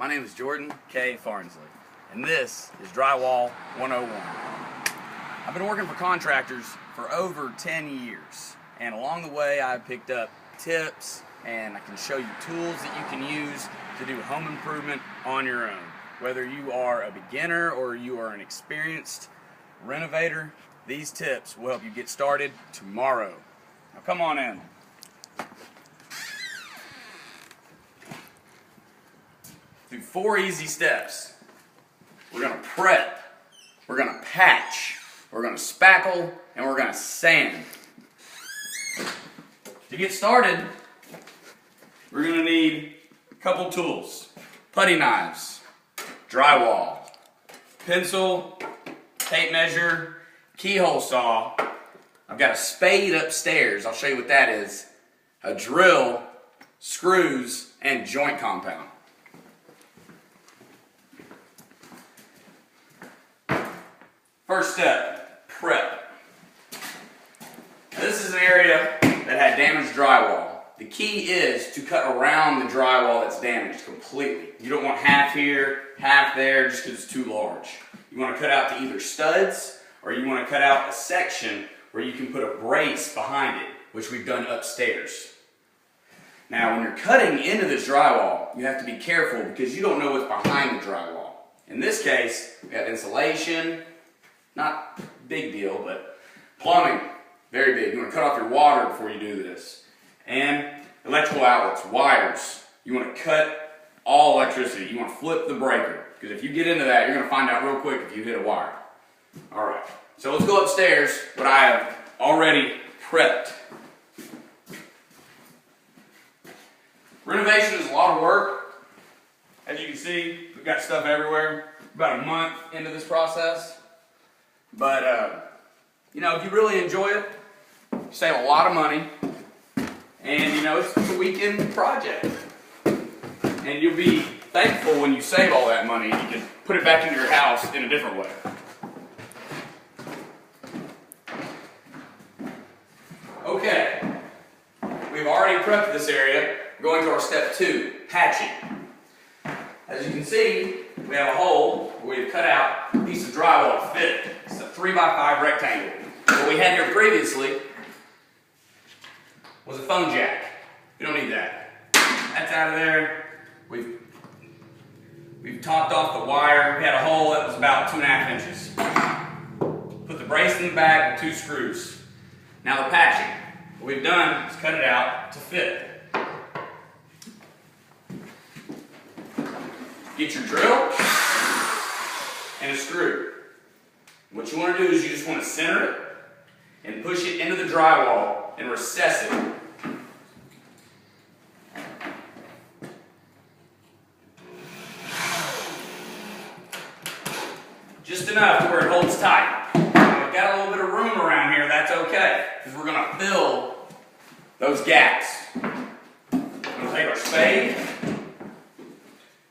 My name is Jordan K. Farnsley, and this is Drywall 101. I've been working for contractors for over 10 years, and along the way I've picked up tips and I can show you tools that you can use to do home improvement on your own. Whether you are a beginner or you are an experienced renovator, these tips will help you get started tomorrow. Now come on in. Through 4 easy steps. We're going to prep, we're going to patch, we're going to spackle, and we're going to sand. To get started, we're going to need a couple tools. Putty knives, drywall, pencil, tape measure, keyhole saw. I've got a spade upstairs, I'll show you what that is, a drill, screws, and joint compound. First step, prep. Now this is an area that had damaged drywall. The key is to cut around the drywall that's damaged completely. You don't want half here, half there, just because it's too large. You want to cut out to either studs, or you want to cut out a section where you can put a brace behind it, which we've done upstairs. Now when you're cutting into this drywall, you have to be careful because you don't know what's behind the drywall. In this case, we have insulation. Not big deal, but plumbing, very big. You want to cut off your water before you do this. And electrical outlets, wires. You want to cut all electricity. You want to flip the breaker. Because if you get into that, you're going to find out real quick if you hit a wire. Alright, so let's go upstairs, what I have already prepped. Renovation is a lot of work. As you can see, we've got stuff everywhere. About a month into this process. But, you know, if you really enjoy it, you save a lot of money, and, you know, it's a weekend project. And you'll be thankful when you save all that money, you can put it back into your house in a different way. Okay, we've already prepped this area. We're going to our step 2, patching. As you can see, we have a hole where we've cut out a piece of drywall to fit. It's a 3x5 rectangle. What we had here previously was a phone jack. We don't need that. That's out of there. We've topped off the wire. We had a hole that was about 2.5 inches. Put the brace in the back with 2 screws. Now the patching. What we've done is cut it out to fit. Get your drill and a screw. What you want to do is you just want to center it and push it into the drywall and recess it. Just enough to where it holds tight. Now, we've got a little bit of room around here, that's okay, because we're going to fill those gaps. We're going to take our spade.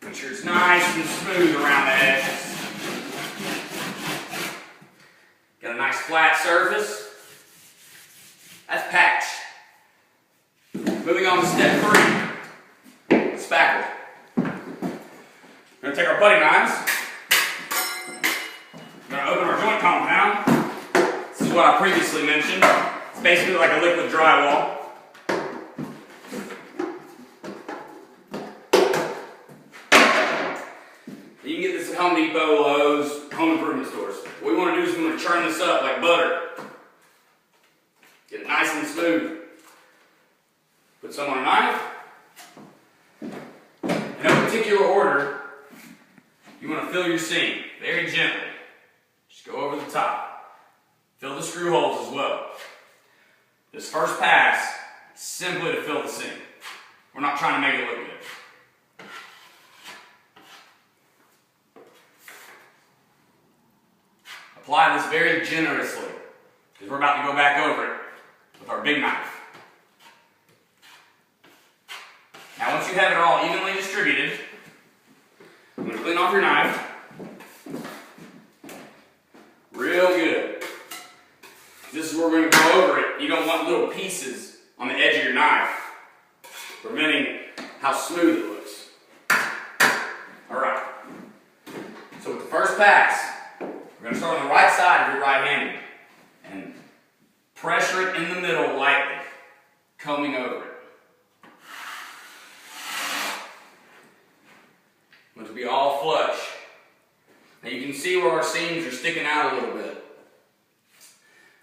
Make sure it's nice and smooth around the edges. Got a nice flat surface. That's patch. Moving on to step 3, spackle. We're going to take our putty knives. We're going to open our joint compound. This is what I previously mentioned. It's basically like a liquid drywall. You can get this at Home Depot, Lowe's, home improvement stores. What we want to do is we want to churn this up like butter. Get it nice and smooth. Put some on a knife. In no particular order, you want to fill your seam very gently. Just go over the top. Fill the screw holes as well. This first pass is simply to fill the seam. We're not trying to make it look good. Apply this very generously, because we're about to go back over it with our big knife. Now once you have it all evenly distributed, I'm going to clean off your knife. Real good. This is where we're going to go over it. You don't want little pieces on the edge of your knife, preventing how smooth it looks. pass, we're going to start on the right side if you're right-handed and pressure it in the middle lightly, combing over it. Want it to be all flush. Now you can see where our seams are sticking out a little bit.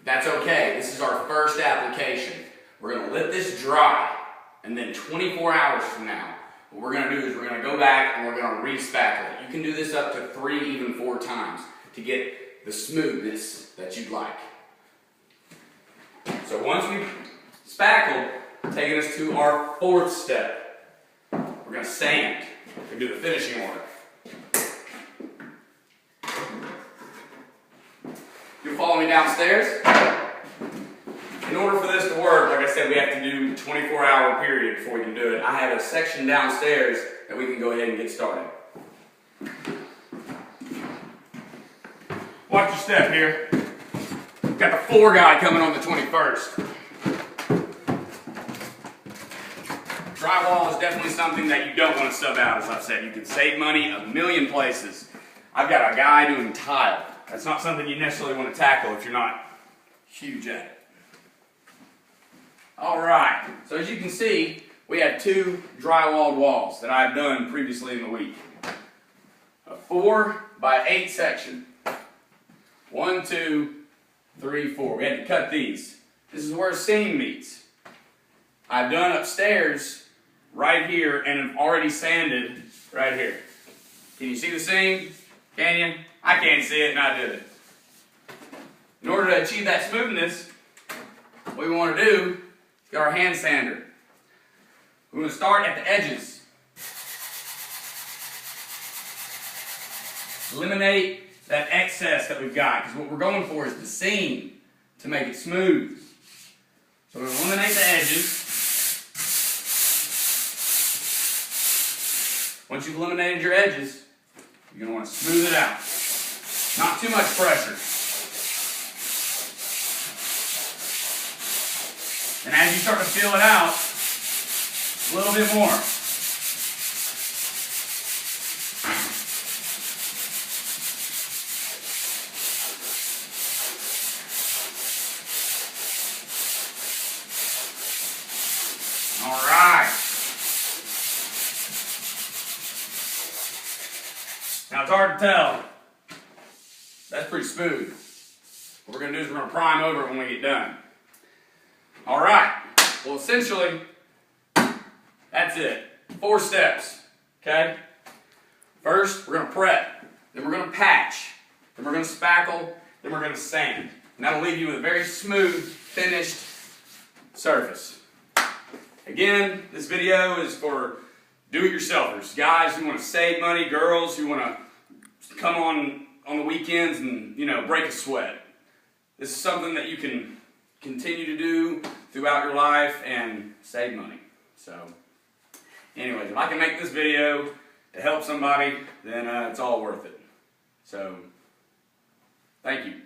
That's okay. This is our first application. We're going to let this dry, and then 24 hours from now, what we're going to do is we're going to go back and we're going to re-spackle it. You can do this up to 3, even 4 times to get the smoothness that you'd like. So once we've spackled, taking us to our 4th step, we're going to sand. We do the finishing work. You'll follow me downstairs. In order for this to work, like I said, we have to do a 24-hour period before we can do it. I have a section downstairs that we can go ahead and get started. Watch your step here. Got the 4 guy coming on the 21st. Drywall is definitely something that you don't want to sub out, as I've said. You can save money a million places. I've got a guy doing tile. That's not something you necessarily want to tackle if you're not huge at it. Alright, so as you can see, we have 2 drywalled walls that I've done previously in the week. A 4 by 8 section. 1, 2, 3, 4. We had to cut these. This is where a seam meets. I've done upstairs right here and have already sanded right here. Can you see the seam? Can you? I can't see it and I did it. In order to achieve that smoothness, what we want to do is get our hand sander. We're going to start at the edges. Eliminate that excess that we've got, because what we're going for is the seam to make it smooth. So we're going to eliminate the edges. Once you've eliminated your edges, you're going to want to smooth it out. Not too much pressure. And as you start to feel it out, a little bit more. All right. Now it's hard to tell. That's pretty smooth. What we're going to do is we're going to prime over it when we get done. All right. Well, essentially, that's it. 4 steps. Okay? First, we're going to prep. Then we're going to patch. Then we're going to spackle. Then we're going to sand. And that'll leave you with a very smooth, finished surface. Again, this video is for do-it-yourselfers. Guys who want to save money, girls who want to come on the weekends and, break a sweat. This is something that you can continue to do throughout your life and save money. So, anyways, if I can make this video to help somebody, then it's all worth it. So, thank you.